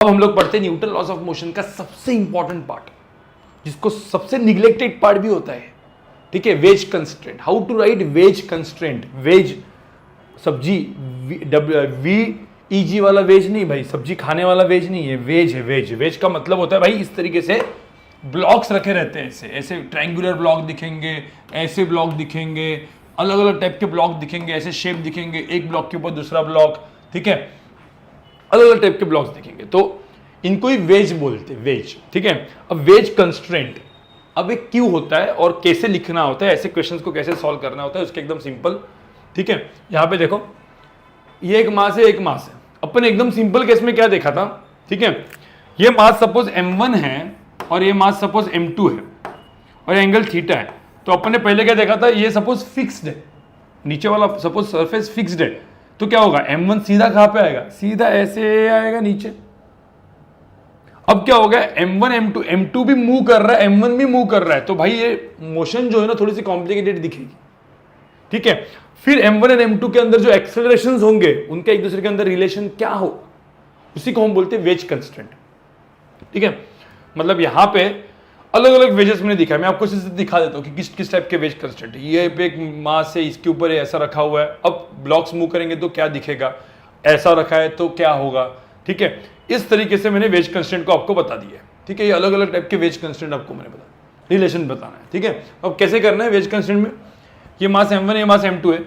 अब हम लोग पढ़ते हैं न्यूटन लॉस ऑफ मोशन का सबसे इंपॉर्टेंट पार्ट, जिसको सबसे निग्लेक्टेड पार्ट भी होता है, ठीक है, wedge constraint. How to write wedge constraint. Wedge सब्जी, VEG वाला वेज नहीं भाई, सब्जी खाने वाला वेज नहीं है, वेज है। वेज, वेज का मतलब होता है भाई इस तरीके से ब्लॉक्स रखे रहते हैं, ऐसे ऐसे ट्रायंगुलर ब्लॉक दिखेंगे, ऐसे ब्लॉक दिखेंगे, अलग अलग टाइप के ब्लॉक दिखेंगे, ऐसे शेप दिखेंगे, एक ब्लॉक के ऊपर दूसरा ब्लॉक, ठीक है, अलग अलग टाइप के ब्लॉक्स दिखेंगे, तो इनको ही वेज बोलते हैं, वेज, ठीक है। अब वेज कंस्ट्रेंट, अब एक क्यों होता है और कैसे लिखना होता है, ऐसे क्वेश्चंस को कैसे सॉल्व करना होता है, उसके एकदम सिंपल, ठीक है। यहां पे देखो, ये एक मास है, एक मास है। अपन एकदम सिंपल केस में क्या देखा था, ठीक है, ये मास सपोज m1 है और ये मास सपोज m2 है और एंगल थीटा है, तो अपन ने पहले क्या देखा था, ये सपोज फिक्स्ड है, नीचे वाला सपोज सरफेस फिक्स्ड है, तो क्या होगा, m1 सीधा कहां पे आएगा, सीधा ऐसे आएगा नीचे। अब क्या हो गया, m1 m2, m2 भी मूव कर रहा है, m1 भी मूव कर रहा है, तो भाई ये मोशन जो है ना थोड़ी सी कॉम्प्लिकेटेड दिखेगी, ठीक है। फिर m1 और m2 के अंदर जो एक्सेलरेशंस होंगे उनके एक दूसरे के अंदर रिलेशन क्या हो, उसी को हम बोलते हैं वेज कंस्ट्रेंट, ठीक है। मतलब यहां पे अलग अलग वेजेस मैंने दिखा है, मैं आपको सिर्फ दिखा देता हूं कि किस किस टाइप के वेज कंस्ट्रेंट। ये पे एक मास है, इसके ऊपर ऐसा रखा हुआ है, अब ब्लॉक्स मूव करेंगे तो क्या दिखेगा, ऐसा रखा है तो क्या होगा, ठीक है। इस तरीके से मैंने वेज कंस्ट्रेंट को आपको बता दिया है, ठीक है। ये अलग अलग टाइप के वेज कंस्ट्रेंट आपको मैंने बताया, रिलेशन बताना है, ठीक है। अब कैसे करना है वेज कंस्ट्रेंट में, ये मास m1 ये मास m2 है।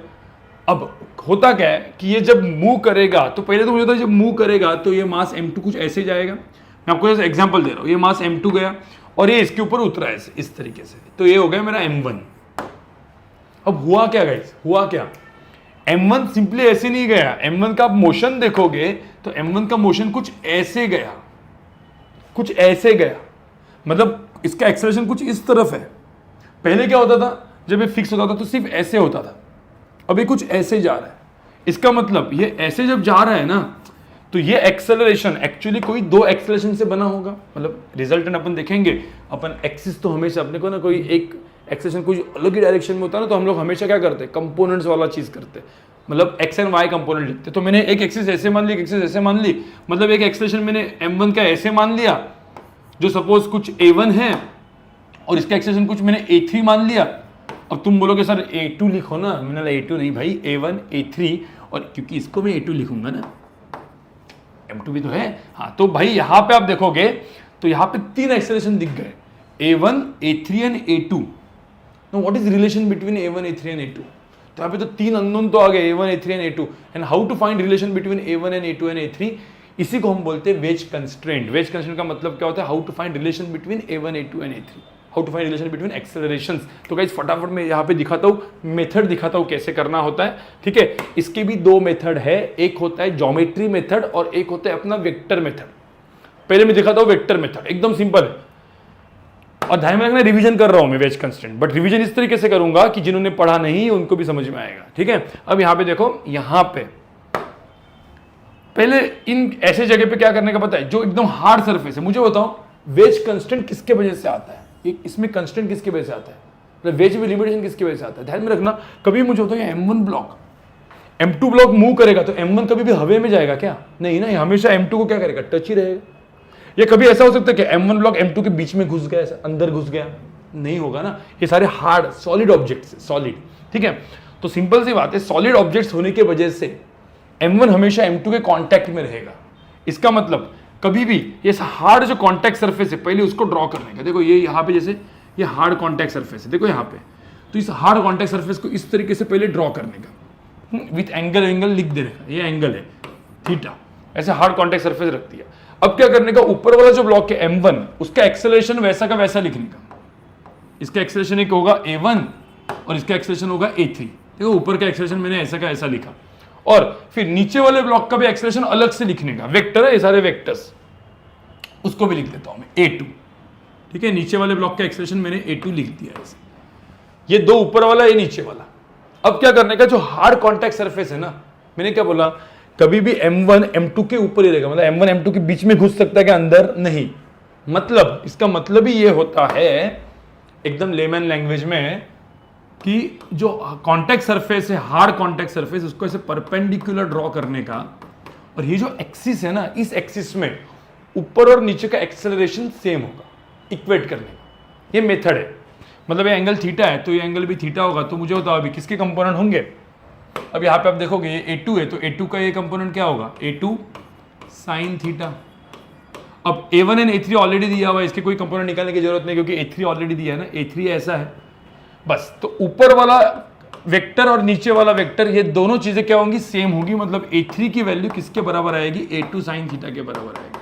अब होता क्या है कि ये जब मूव करेगा, तो पहले तो मुझे था जब मूव करेगा तो ये मास m2 कुछ ऐसे जाएगा, मैं आपको जैसे एग्जांपल दे रहा हूं, ये मास m2 गया और ये इसके ऊपर उतरा है इस तरीके से, तो ये हो गया मेरा m1। अब हुआ क्या गाइस, हुआ क्या, m1 सिंपली ऐसे नहीं गया, m1 का आप मोशन देखोगे तो m1 का मोशन कुछ ऐसे गया, कुछ ऐसे गया, मतलब इसका एक्सेलरेशन कुछ इस तरफ है। पहले क्या होता था, जब ये फिक्स होता था तो सिर्फ ऐसे होता था, अब ये कुछ ऐसे जा रहा है। इसका मतलब ये ऐसे जब जा रहा है ना, तो ये एक्सेलरेशन एक्चुअली कोई दो एक्सेलरेशन से बना होगा, मतलब रिजल्टेंट अपन देखेंगे। अपन एक्सिस तो हमेशा अपने को ना कोई एक एक्सेलरेशन कोई अलग ही डायरेक्शन में होता है ना, तो हम लोग हमेशा क्या करते हैं, कंपोनेंट्स वाला चीज करते हैं, मतलब एक्स एंड वाई कंपोनेंट लिखते। तो मैंने एक एक्सिस ऐसे मान ली, एक एक्सिस ऐसे मान ली, मतलब एक एक्सेलरेशन मैंने m1 का ऐसे मान लिया, जो सपोज कुछ a1 है, और इसका एक्सेलरेशन कुछ मैंने a3 मान लिया। अब तुम बोलोगे सर a2 लिखो ना, मैंने a2 नहीं भाई, a1 a3, और क्योंकि इसको मैं a2 लिखूंगा ना, m2 भी तो है, हाँ। तो भाई यहां पे आप देखोगे तो यहां पे तीन एक्सेलरेशन दिख गए, a1 a3 and a2। Now what is relation between a1 a3 and a2, तो यहाँ पे तो तीन अननोन तो आ गए, a1 a3 and a2, and how to find relation between a1 and a2 and a3, इसी को हम बोलते हैं वेज कंस्ट्रेंट। वेज कंस्ट्रेंट का मतलब क्या होता है, how to find relation between a1 a2 and a3, how to find relation between accelerations. तो गाइस फटाफट मैं यहाँ पे दिखाता हूँ, मेथड दिखाता हूँ कैसे करना होता है, ठीक है। इसके भी दो मेथड है, एक होता है ज्योमेट्री मेथड और एक होता है अपना वेक्टर मेथड। पहले मैं दिखाता हूँ वेक्टर मेथड, एकदम सिंपल है, और ध्यान में रखना रिवीजन कर रहा हूं मैं वेज कंस्ट्रेंट, बट रिवीजन इस तरीके से करूंगा कि जिन्होंने पढ़ा नहीं उनको भी समझ में आएगा, ठीक है। अब यहां पे देखो, यहां पे पहले इन ऐसे जगह पे क्या करने का पता है, जो एकदम हार्ड सरफेस है, मुझे बताओ वेज कंस्ट्रेंट किसके वजह से आता है, इसमें कंस्ट्रेंट किसकी वजह से आता है, मतलब वेज में लिमिटेशन किसकी वजह से आता है। ध्यान में रखना, कभी मुझे होता है m1 block m2 block move करेगा तो m1 कभी भी हवा में जाएगा क्या, नहीं ना, हमेशा m2 को क्या करेगा, टच ही रहेगा। ये कभी ऐसा हो सकता है कि m1 ब्लॉक m2 के बीच में घुस गया, ऐसा अंदर घुस गया, नहीं होगा ना। ये सारे हार्ड सॉलिड ऑब्जेक्ट्स, सॉलिड, ठीक है। तो सिंपल सी बात है, सॉलिड ऑब्जेक्ट्स होने की वजह से m1 हमेशा m2 के कांटेक्ट में रहेगा। इसका मतलब कभी भी ये हार्ड जो कांटेक्ट सरफेस है, पहले उसको ड्रॉ करने का। देखो ये यहाँ पे, जैसे ये हार्ड कांटेक्ट सरफेस है, देखो यहाँ पे, तो इस हार्ड कांटेक्ट सरफेस को इस तरीके से पहले ड्रॉ करने का, विथ एंगल लिख देने का, ये एंगल है थीटा, ऐसे हार्ड कांटेक्ट सरफेस रखती है। अब क्या करने का, ऊपर वाला जो ब्लॉक है m1, उसका एक्सेलरेशन वैसा का वैसा लिखने का। इसका एक्सेलरेशन एक होगा a1 और इसका एक्सेलरेशन होगा a3। देखो ऊपर का एक्सेलरेशन मैंने ऐसा का ऐसा लिखा, और फिर नीचे वाले ब्लॉक का भी एक्सेलरेशन अलग से लिखने का, वेक्टर है ये सारे वेक्टर्स, उसको भी लिख देता हूं मैं a2, ठीक है। नीचे वाले ब्लॉक का एक्सेलरेशन मैंने a2 लिख दिया ऐसे, ये दो ऊपर वाला, ये नीचे वाला। अब क्या करने का, जो हार्ड कॉन्टैक्ट सरफेस है ना, मैंने क्या बोला, कभी भी m1 m2 के ऊपर ही रहेगा, मतलब m1 m2 के बीच में घुस सकता है क्या, अंदर नहीं। मतलब इसका मतलब ही ये होता है एकदम लेमन लैंग्वेज में, कि जो कॉन्टैक्ट सरफेस है, हार्ड कॉन्टैक्ट सरफेस, उसको ऐसे परपेंडिकुलर ड्रॉ करने का, और ये जो एक्सिस है ना, इस एक्सिस में ऊपर और नीचे का एक्सेलरेशन सेम होगा, इक्वेट करने का ये मेथड है। मतलब ये एंगल थीटा है तो ये एंगल भी थीटा होगा। तो मुझे बताओ अभी किसके कंपोनेंट होंगे। अब यहाँ पे आप देखोगे ये A2 है तो A2 का ये कंपोनेंट क्या होगा, A2 साइन थीटा। अब A1 एंड A3 ऑलरेडी दिया हुआ है, इसके कोई कंपोनेंट निकालने की जरूरत नहीं क्योंकि A3 ऑलरेडी दिया है ना, A3 ऐसा है बस। तो ऊपर वाला वेक्टर और नीचे वाला वेक्टर ये दोनों चीजें क्या होंगी, सेम होगी। मतलब A3 की वैल्यू किसके बराबर आएगी, A2 साइन थीटा के बराबर आएगी।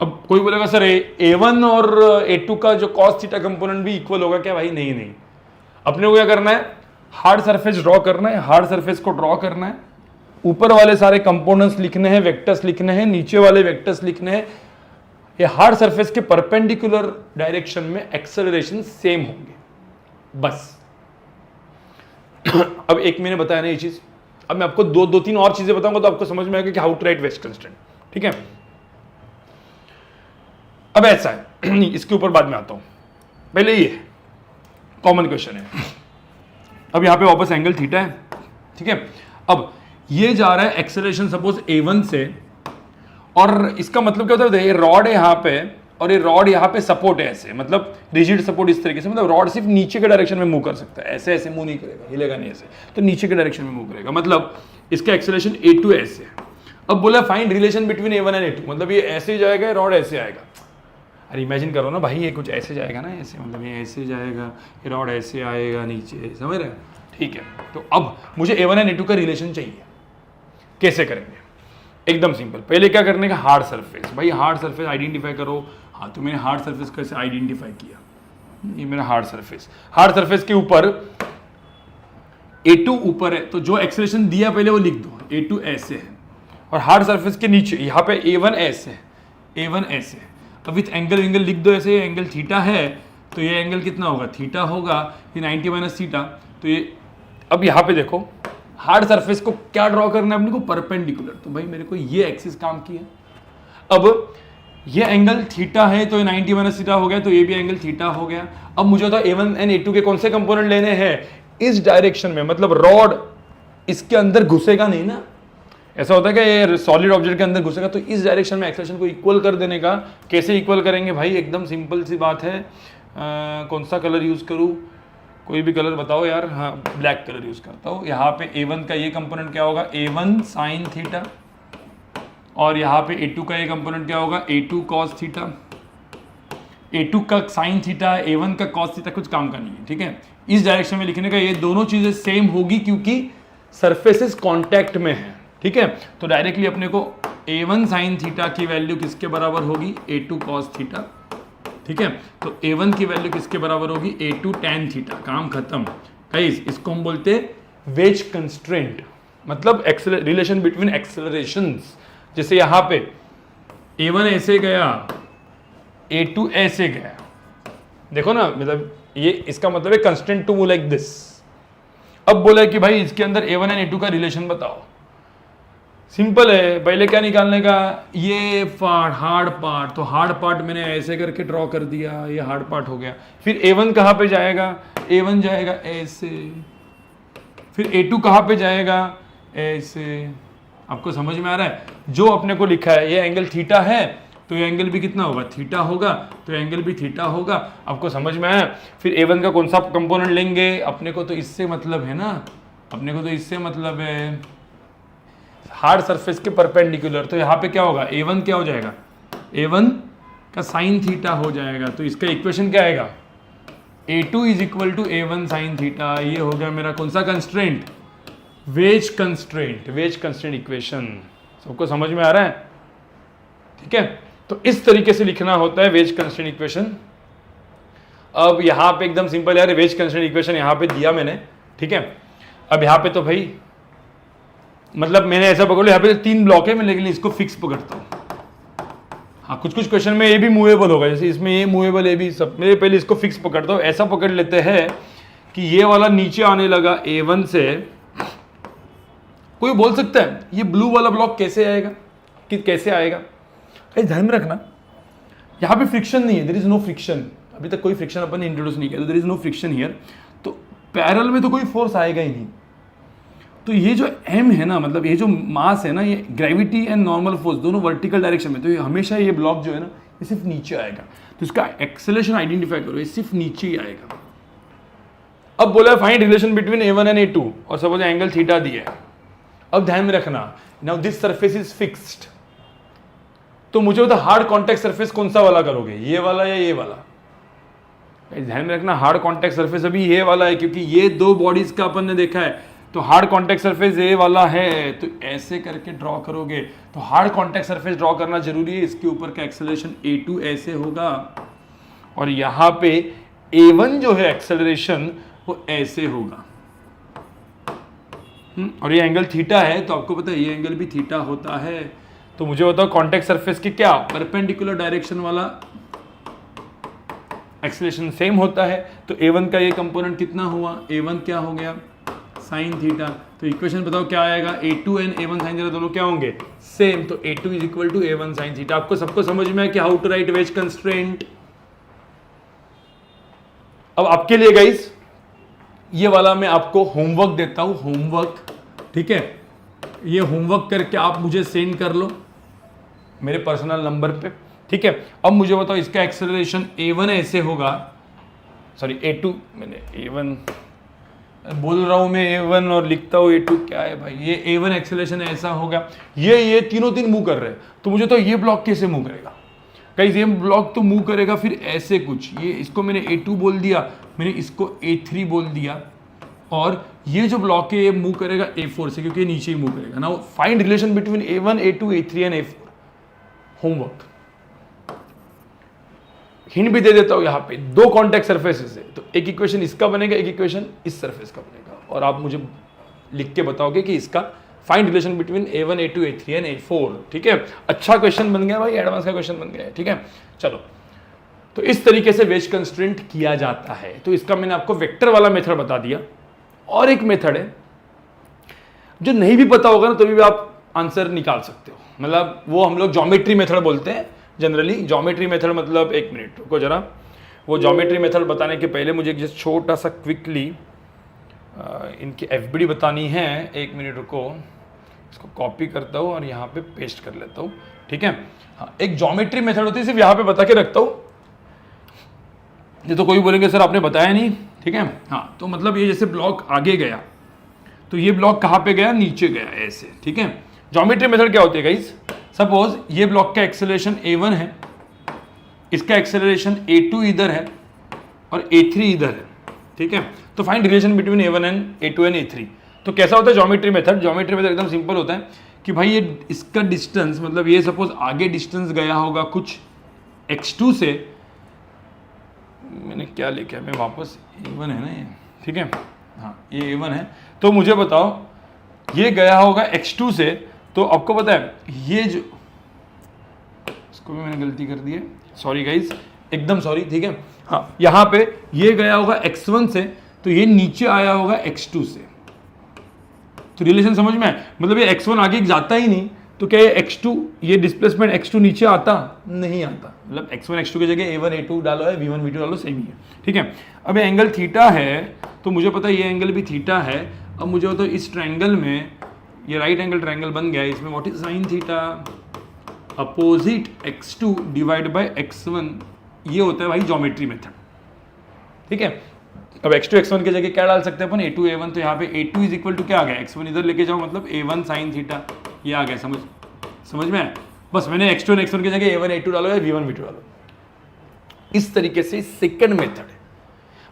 अब कोई बोलेगा सर A1 और A2 का जो कॉस थीटा कंपोनेंट भी इक्वल होगा क्या, भाई नहीं नहीं। अपने को क्या करना है, हार्ड सरफेस ड्रॉ करना है, हार्ड सरफेस को ड्रॉ करना है, ऊपर वाले सारे कंपोनेंट्स लिखने हैं, वेक्टर्स लिखने हैं, नीचे वाले वेक्टर्स लिखने हैं। ये हार्ड सरफेस के परपेंडिकुलर डायरेक्शन में एक्सेलरेशन सेम होंगे बस। अब एक मैंने बताया ना ये चीज, अब मैं आपको दो तीन और चीजें बताऊंगा तो आपको समझ में आएगा कि how to write wedge constraint. ठीक है, अब ऐसा है इसके ऊपर बाद में आता हूं, पहले ये कॉमन क्वेश्चन है। अब यहां पे वापस एंगल थीटा है, ठीक है। अब ये जा रहा है एक्सेलरेशन सपोज A1 से, और इसका मतलब क्या होता है, ये रॉड है यहाँ पे और ये रॉड यहाँ पे सपोर्ट है ऐसे, मतलब रिजिड सपोर्ट इस तरीके से, मतलब रॉड सिर्फ नीचे के डायरेक्शन में मूव कर सकता है, ऐसे ऐसे मूव नहीं करेगा, हिलेगा नहीं ऐसे, तो नीचे के डायरेक्शन में मूव करेगा। मतलब इसका एक्सेलरेशन A2 ऐसे है। अब बोला find relation between A1 and A2, मतलब ये ऐसे जाएगा, रॉड ऐसे आएगा। अरे इमेजिन करो ना भाई, ये कुछ ऐसे जाएगा ना ऐसे, मतलब ये ऐसे जाएगा, ये रॉड ऐसे आएगा नीचे, समझ रहे हैं। ठीक है, तो अब मुझे A1 एंड A2 का रिलेशन चाहिए, कैसे करेंगे, एकदम सिंपल। पहले क्या करने का, हार्ड सरफेस। भाई हार्ड सरफेस आइडेंटिफाई करो। हाँ, तो मैंने हार्ड सरफेस कैसे आइडेंटिफाई किया, ये मेरा हार्ड सरफेस। हार्ड सरफेस के ऊपर A2 ऊपर है तो जो एक्सेलरेशन दिया पहले वो लिख दो, A2 ऐसे है, और हार्ड सरफेस के नीचे यहाँ पे A1 ऐसे है, A1 ऐसे है। अब विथ एंगल लिख दो ऐसे, एंगल थीटा है तो ये एंगल कितना होगा, थीटा होगा, ये 90 माइनस थीटा। तो ये अब यहाँ पे देखो, हार्ड सरफेस को क्या ड्रॉ करना है अपने को, परपेंडिकुलर। तो भाई मेरे को ये एक्सिस काम की है। अब ये एंगल थीटा है तो ये 90 माइनस थीटा हो गया, तो ये भी एंगल थीटा हो गया। अब मुझे तो A1 एंड A2 के कौन से कंपोनेंट लेने हैं, इस डायरेक्शन में, मतलब रॉड इसके अंदर घुसेगा नहीं ना। ऐसा होता है कि ये सॉलिड ऑब्जेक्ट के अंदर घुसेगा, तो इस डायरेक्शन में एक्सेलरेशन को इक्वल कर देने का। कैसे इक्वल करेंगे भाई, एकदम सिंपल सी बात है। कौन सा कलर यूज करूँ, कोई भी कलर बताओ यार। हाँ, ब्लैक कलर यूज करता हूँ। यहाँ पे A1 का ये कंपोनेंट क्या होगा, A1 साइन थीटा, और यहाँ पे A2 का ये कंपोनेंट क्या होगा, A2 कॉस थीटा। A2 का साइन थीटा, A1 का कॉस थीटा, कुछ काम का नहीं है। ठीक है, इस डायरेक्शन में लिखने का, ये दोनों चीजें सेम होगी क्योंकि सरफेसेस कांटेक्ट में है। ठीक है, तो डायरेक्टली अपने को A1 साइन थीटा की वैल्यू किसके बराबर होगी, A2 कॉस थीटा। ठीक है, तो A1 की वैल्यू किसके बराबर होगी, A2 tan थीटा। काम खत्म गाइस। इसको हम बोलते हैं वेज कंस्ट्रेंट, मतलब रिलेशन बिटवीन एक्सेलरेशंस। जैसे यहाँ पे A1 ऐसे गया, A2 ऐसे गया, देखो ना, मतलब ये इसका मतलब है constraint to move like this. अब बोला कि भाई इसके अंदर A1 एंड A2 का रिलेशन बताओ। सिंपल है, पहले क्या निकालने का, ये पार्ट हार्ड पार्ट, तो हार्ड पार्ट मैंने ऐसे करके ड्रॉ कर दिया, ये हार्ड पार्ट हो गया। फिर A1 कहाँ पे जाएगा, A1 जाएगा ऐसे, फिर A2 कहाँ पे जाएगा, ऐसे। आपको समझ में आ रहा है, जो अपने को लिखा है, ये एंगल थीटा है तो ये एंगल भी कितना होगा, थीटा होगा, तो एंगल भी थीटा होगा। आपको समझ में आया। फिर A1 का कौन सा कंपोनेंट लेंगे, अपने को तो इससे मतलब है ना, अपने को तो इससे मतलब है हार्ड सरफेस के परपेंडिकुलर। तो यहाँ पे क्या होगा, A1 क्या हो जाएगा, A1 का साइन थीटा हो जाएगा। तो इसका इक्वेशन क्या आएगा, A2 is equal to A1 sine theta. ये हो गया मेरा कौन सा constraint, wedge constraint, wedge constraint equation. सबको समझ में आ रहा है। ठीक है, तो इस तरीके से लिखना होता है वेज कंस्ट्रेंट इक्वेशन। अब यहाँ पे एकदम सिंपल यार, वेज कंस्ट्रेंट इक्वेशन यहाँ पे दिया मैंने। ठीक है, अब यहाँ पे तो भाई मतलब मैंने ऐसा पकड़ लो, यहाँ पे 3 ब्लॉक है, मैं लेकिन इसको फिक्स पकड़ता हूँ। हाँ, कुछ कुछ क्वेश्चन में ये भी मूवेबल होगा, जैसे इसमें ये मूवेबल, ये भी सब। मेरे पहले इसको फिक्स पकड़ता हूँ। ऐसा पकड़ लेते हैं कि ये वाला नीचे आने लगा A1 से। कोई बोल सकता है ये ब्लू वाला ब्लॉक कैसे आएगा, कि कैसे आएगा। ध्यान में रखना, यहाँ पे फ्रिक्शन नहीं है, देयर इज नो फ्रिक्शन। अभी तक कोई फ्रिक्शन अपन ने इंट्रोड्यूस नहीं किया, तो there is no friction here. तो पैरेलल में तो कोई फोर्स आएगा ही नहीं। तो ये जो m है ना, मतलब ये जो मास है ना, ये ग्रेविटी एंड नॉर्मल फोर्स दोनों वर्टिकल डायरेक्शन में, तो ये हमेशा ये ब्लॉक जो है ना ये सिर्फ नीचे आएगा। तो इसका एक्सेलरेशन आइडेंटिफाई करो, ये सिर्फ नीचे ही आएगा। अब बोला find relation between a1 and a2 और सपोज एंगल थीटा दिया है। अब ध्यान में रखना, now this surface is fixed, तो मुझे बता हार्ड कॉन्टैक्ट सरफेस कौन सा वाला करोगे, ये वाला या ये वाला? ध्यान में रखना हार्ड कॉन्टैक्ट सरफेस अभी ये वाला है, क्योंकि ये दो बॉडीज का अपन ने देखा है, तो हार्ड कॉन्टैक्ट सरफेस ये वाला है, तो ऐसे करके ड्रॉ करोगे। तो हार्ड कॉन्टैक्ट सरफेस ड्रॉ करना जरूरी है। इसके ऊपर का एक्सेलरेशन a2 ऐसे होगा और यहाँ पे a1 जो है एक्सेलरेशन वो ऐसे होगा। और ये एंगल थीटा है, तो आपको पता है ये एंगल भी थीटा होता है। तो मुझे बताओ कॉन्टैक्ट सरफेस की क्या परपेंडिकुलर डायरेक्शन वाला एक्सेलरेशन सेम होता है। तो a1 का ये कंपोनेंट कितना हुआ, a1 क्या हो गया साइन थीटा। तो इक्वेशन बताओ क्या आएगा, a2 and a1 sine theta दोनों क्या होंगे सेम, तो a2 is equal to a1 sine theta. आपको सबको समझ में है कि how to write wedge constraint. अब आपके लिए गाइस ये वाला मैं आपको होमवर्क देता हूं, होमवर्क, ठीक है। ये होमवर्क करके आप मुझे सेंड कर लो मेरे पर्सनल नंबर पे, ठीक है। अब मुझे बताओ इसका एक्सेलरेशन a1 ऐसे होगा, सॉरी a2, मैंने a1 बोल रहा हूं मैं a1 और लिखता हूं a2, क्या है भाई, ये a1 एक्सेलरेशन ऐसा होगा। ये तीनों तीन मूव कर रहे हैं, तो मुझे तो ये ब्लॉक कैसे मूव करेगा गाइस, ये ब्लॉक तो मूव करेगा फिर ऐसे कुछ, ये इसको मैंने a2 बोल दिया, मैंने इसको a3 बोल दिया, और ये जो ब्लॉक है ये मूव करेगा a4 से, क्योंकि ये नीचे ही मूव करेगा। Now find relation between a1 a2 a3 and a4। Homework hint भी दे देता हूं, यहाँ पे दो कॉन्टैक्ट सरफेसेस है, तो एक इक्वेशन इसका बनेगा, एक इक्वेशन इस सरफेस का बनेगा, और आप मुझे लिख के बताओगे कि इसका find relation between a1 a2 a3 and a4, ठीक है। अच्छा क्वेश्चन बन गया भाई, एडवांस का क्वेश्चन बन गया है, ठीक है। चलो, तो इस तरीके से वेज कंस्ट्रेंट किया जाता है। तो इसका मैंने आपको वेक्टर वाला मेथड बता दिया, और एक मेथड है जो नहीं भी पता होगा ना तो भी आप आंसर निकाल सकते हो, मतलब वो हम लोग ज्योमेट्री मेथड बोलते हैं जनरली। ज्योमेट्री मेथड मतलब, एक मिनट रुको जरा, वो ज्योमेट्री मेथड बताने के पहले मुझे जस्ट छोटा सा क्विकली इनकी एफबीडी बतानी है। एक मिनट रुको, इसको कॉपी करता हूँ और यहाँ पे पेस्ट कर लेता हूँ, ठीक है। हाँ, एक ज्योमेट्री मेथड होती है, सिर्फ यहाँ पे बता के रखता हूँ, ये तो कोई बोलेंगे सर आपने बताया नहीं, ठीक है। हाँ, तो मतलब ये जैसे ब्लॉक आगे गया, तो ये ब्लॉक कहाँ पे गया, नीचे गया ऐसे, ठीक है। ज्योमेट्री मेथड क्या होती है गाइस, सपोज ये ब्लॉक का एक्सेलरेशन a1 है, इसका एक्सेलरेशन a2 इधर है और a3 इधर है, ठीक है। तो find relation between a1 and a2 and a3। तो कैसा होता है ज्योमेट्री मेथड, ज्योमेट्री मेथड एकदम सिंपल होता है कि भाई ये इसका डिस्टेंस, मतलब ये सपोज आगे डिस्टेंस गया होगा कुछ x2 से, मैंने क्या लिखा है, मैं वापस a1 है ना ये, ठीक है, हाँ ये a1 है। तो मुझे बताओ ये गया होगा x2 से, तो आपको पता है ये जो, इसको भी मैंने गलती कर दी है, सॉरी गाइज, एकदम सॉरी, ठीक है। हाँ, यहाँ पे ये गया होगा x1 से, तो ये नीचे आया होगा x2 से। तो रिलेशन समझ में है, मतलब ये x1 आगे जाता ही नहीं, तो क्या ये x2, ये डिस्प्लेसमेंट x2 नीचे आता नहीं आता, मतलब x1 x2 की जगह a1 a2 डालो है, v1 v2 डालो, सेम ही है, ठीक है। अब एंगल थीटा है, तो मुझे पता है ये एंगल भी थीटा है। अब मुझे तो इस ट्रायंगल में ये राइट एंगल ट्रायंगल बन गया, इसमें what is sine theta, opposite x2 divide by x1, ये होता है भाई ज्योमेट्री मेथड, ठीक है। अब x2 x1 की जगह क्या डाल सकते हैं अपन, a2 a1, तो यहाँ पे a2 इज इक्वल टू क्या आ गया, x1 इधर लेके जाओ, मतलब a1 साइन थीटा, ये आ गया, समझ में है। बस मैंने x2 और x1 की जगह a1 a2 डालो या v1 v2 डालो। इस तरीके से सेकंड मेथड है,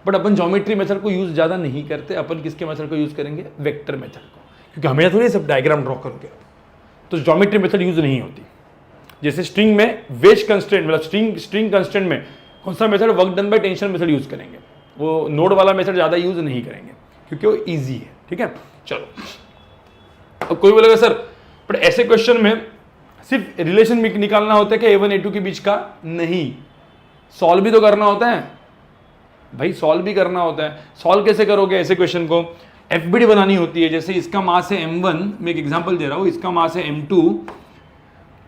बट अपन ज्योमेट्री मेथड को यूज ज्यादा नहीं करते, अपन किसके मेथड को यूज करेंगे, वेक्टर मेथड को, क्योंकि हमें थोड़ी सब डायग्राम ड्रॉ करोगे, तो ज्योमेट्री मेथड यूज नहीं होती। जैसे स्ट्रिंग में वेज कंस्ट्रेंट, मतलब स्ट्रिंग कंस्ट्रेंट में कौन सा method, work done by tension method use करेंगे, वो नोड वाला मेथड ज़्यादा यूज नहीं करेंगे क्योंकि वो इजी है, ठीक है। चलो, अब कोई बोलेगा सर बट ऐसे क्वेश्चन में सिर्फ रिलेशन निकालना होता है कि a1 a2 के बीच का, नहीं, सॉल्व भी तो करना होता है भाई, सॉल्व भी करना होता है। सॉल्व कैसे करोगे ऐसे क्वेश्चन को, एफबीडी बनानी होती है। जैसे इसका मास है m1, मैं एक एग्जांपल दे रहा हूँ, इसका मास है m2,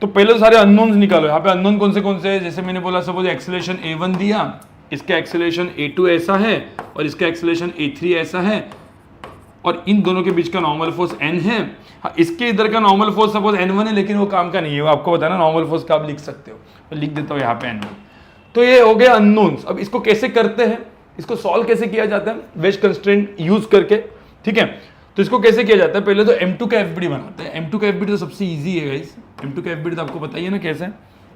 तो पहले तो सारे अननोन्स निकालो। यहाँ पे अननोन कौन से हैं, जैसे मैंने बोला सपोज एक्सेलरेशन a1 दिया, इसका एक्सेलरेशन a2 ऐसा है और इसका एक्सेलरेशन a3 ऐसा है, और इन दोनों के बीच का नॉर्मल फोर्स n है। हाँ, इसके इधर का नॉर्मल फोर्स सपोज n1 है, लेकिन वो काम का नहीं है, वो आपको पता है ना नॉर्मल फोर्स का आप लिख सकते हो, तो लिख देता हूँ यहाँ पे n1। तो ये हो गया अननोन्स। अब इसको कैसे करते हैं, इसको सॉल्व कैसे किया जाता है वेज कंस्ट्रेंट यूज करके, ठीक है। तो इसको कैसे किया जाता है, पहले तो m2 का एफबीडी बनाते हैं। m2 का एफबीडी तो सबसे इजी है गाइस, m2 का एफबीडी तो आपको पता ही है ना कैसे।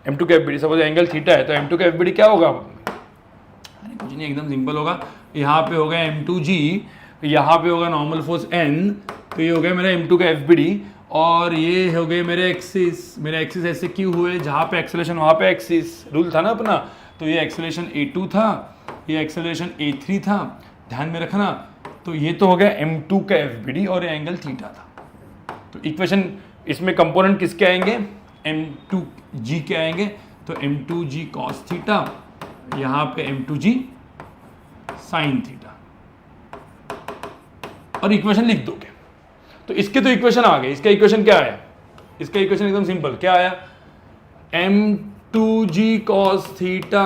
m2 का एफबीडी सपोज एंगल थीटा है, तो m2 का एफबीडी क्या होगा, अरे कुछ नहीं, एकदम सिंपल होगा। यहाँ पे होगा m2g, यहाँ पे होगा नॉर्मल फोर्स n, तो ये हो गया मेरा m2 का एफबीडी। और ये हो गए मेरे एक्सिस, मेरा एक्सिस ऐसे क्यों हुए, जहाँ पे एक्सेलरेशन वहाँ पे एक्सिस, रूल था ना अपना। तो ये एक्सेलरेशन a2 था, ये एक्सेलरेशन a3 था, ध्यान में रखना। तो ये तो हो गया m2 का एफबीडी और ये एंगल थीटा था। तो इक्वेशन इसमें कंपोनेंट किसके आएंगे, m2g के आएंगे। तो m2g cos थीटा, यहाँ पे m2g sin थीटा, और इक्वेशन लिख दोगे। तो इसके तो इक्वेशन आ गए। इसका इक्वेशन क्या आया, इसका इक्वेशन एकदम सिंपल, क्या आया, m2g cos थीटा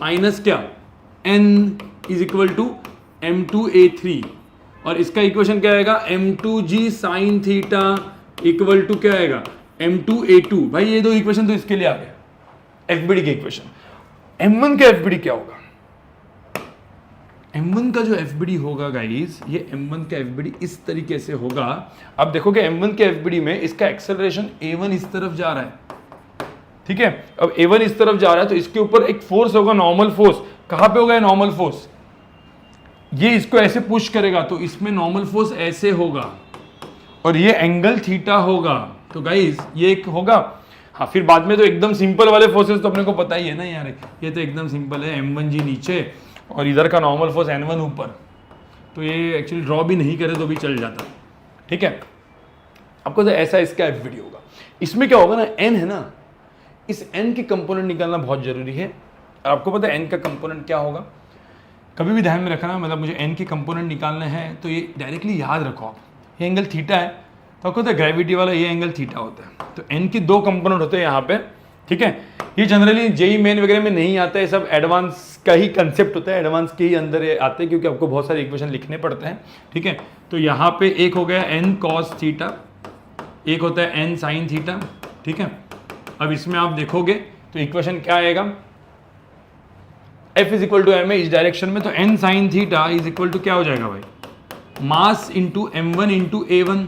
माइनस क्या, n is equal to m2a3, और इसका इक्वेशन क्या आएगा, m2g sin theta equal to क्या आएगा, m2a2। भाई ये दो इक्वेशन तो इसके लिए आ गया एफबीडी के इक्वेशन। m1 का एफबीडी क्या होगा, m1 का जो एफबीडी होगा गाइस, ये m1 का एफबीडी इस तरीके से होगा। अब देखोगे m1 के एफबीडी में इसका एक्सेलरेशन a1 इस तरफ जा रहा है, ठीक है। अब a1 इस तरफ जा रहा है, तो इसके ऊपर एक फोर्स होगा, नॉर्मल फोर्स। कहां पे होगा नॉर्मल फोर्स, ये इसको ऐसे पुश करेगा, तो इसमें नॉर्मल फोर्स ऐसे होगा, और ये एंगल थीटा होगा। तो गाइस ये एक होगा। हाँ, फिर बाद में तो एकदम सिंपल वाले फोर्सेस तो अपने को पता ही है ना यार, ये तो एकदम सिंपल है, m1g नीचे और इधर का नॉर्मल फोर्स n1 ऊपर। तो ये एक्चुअली ड्रॉ भी नहीं करे तो भी चल जाता, ठीक है। आपको तो ऐसा इसका एफबीडी होगा। इसमें क्या होगा ना, n है ना, इस n की कंपोनेंट निकालना बहुत जरूरी है। आपको पता है n का कंपोनेंट क्या होगा, कभी भी ध्यान में रखना। मतलब मुझे n के कंपोनेंट निकालने हैं तो ये डायरेक्टली याद रखो आप, ये एंगल थीटा है, तो आपको पता है ग्रेविटी वाला ये एंगल थीटा होता है। तो n की दो कंपोनेंट होते हैं यहाँ पे, ठीक है। ये जनरली जेई मेन वगैरह में नहीं आता है, सब एडवांस का ही कंसेप्ट होता है, एडवांस के ही अंदर ये आते हैं, क्योंकि आपको बहुत सारे इक्वेशन लिखने पड़ते हैं, ठीक है। तो यहाँ पे एक हो गया n cos थीटा, एक होता है n sin थीटा, ठीक है। अब इसमें आप देखोगे तो इक्वेशन क्या आएगा, F is equal to m है इस डायरेक्शन में, तो n sin theta is equal to क्या हो जाएगा भाई, mass into m1 into a1,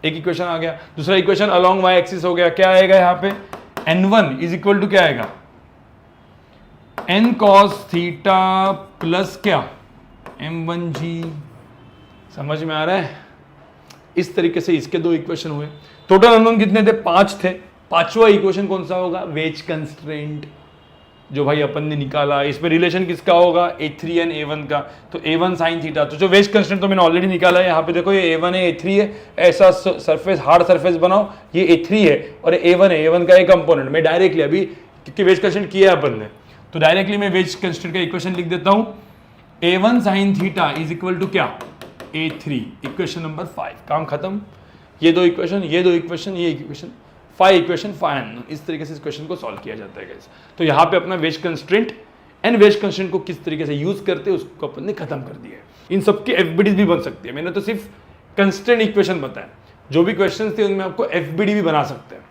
एक इक्वेशन आ गया। दूसरा इक्वेशन अलोंग y एक्सिस हो गया, क्या आएगा यहाँ पे, n1 इज इक्वल टू क्या आएगा, n cos थीटा प्लस क्या, m1g। समझ में आ रहा है, इस तरीके से इसके दो इक्वेशन हुए। टोटल अननोन कितने थे, 5 थे। पांचवा इक्वेशन कौन सा होगा, वेज कंस्ट्रेंट, जो भाई अपन ने निकाला। इसमें रिलेशन किसका होगा, a3 एंड a1 का, तो a1 sin थीटा। तो जो वेज कंस्ट्रेंट तो मैंने ऑलरेडी निकाला है, यहाँ पे देखो ये a1 है a3 है, ऐसा सरफेस हार्ड सरफेस बनाओ, ये a3 है और a1 है, a1 का एक कंपोनेंट। मैं डायरेक्टली अभी क्योंकि वेज कंस्ट्रेंट किया है अपन ने, तो डायरेक्टली मैं वेज कंस्ट्रेंट का इक्वेशन लिख देता हूँ, a1 sin theta is equal to क्या, a3, इक्वेशन नंबर 5, काम खत्म। ये दो इक्वेशन, ये दो इक्वेशन, ये इक्वेशन, 5 इक्वेशन 5। इस तरीके से इस क्वेश्चन को सॉल्व किया जाता है गाइस। तो यहाँ पे अपना wage constraint and wage constraint को किस तरीके से यूज करते हैं उसको अपन ने खत्म कर दिया है। इन सबकी एफबीडी भी बन सकती है, मैंने तो सिर्फ कंस्ट्रेंट इक्वेशन बताया, जो भी क्वेश्चन थे उनमें आपको एफबीडी भी बना सकते हैं।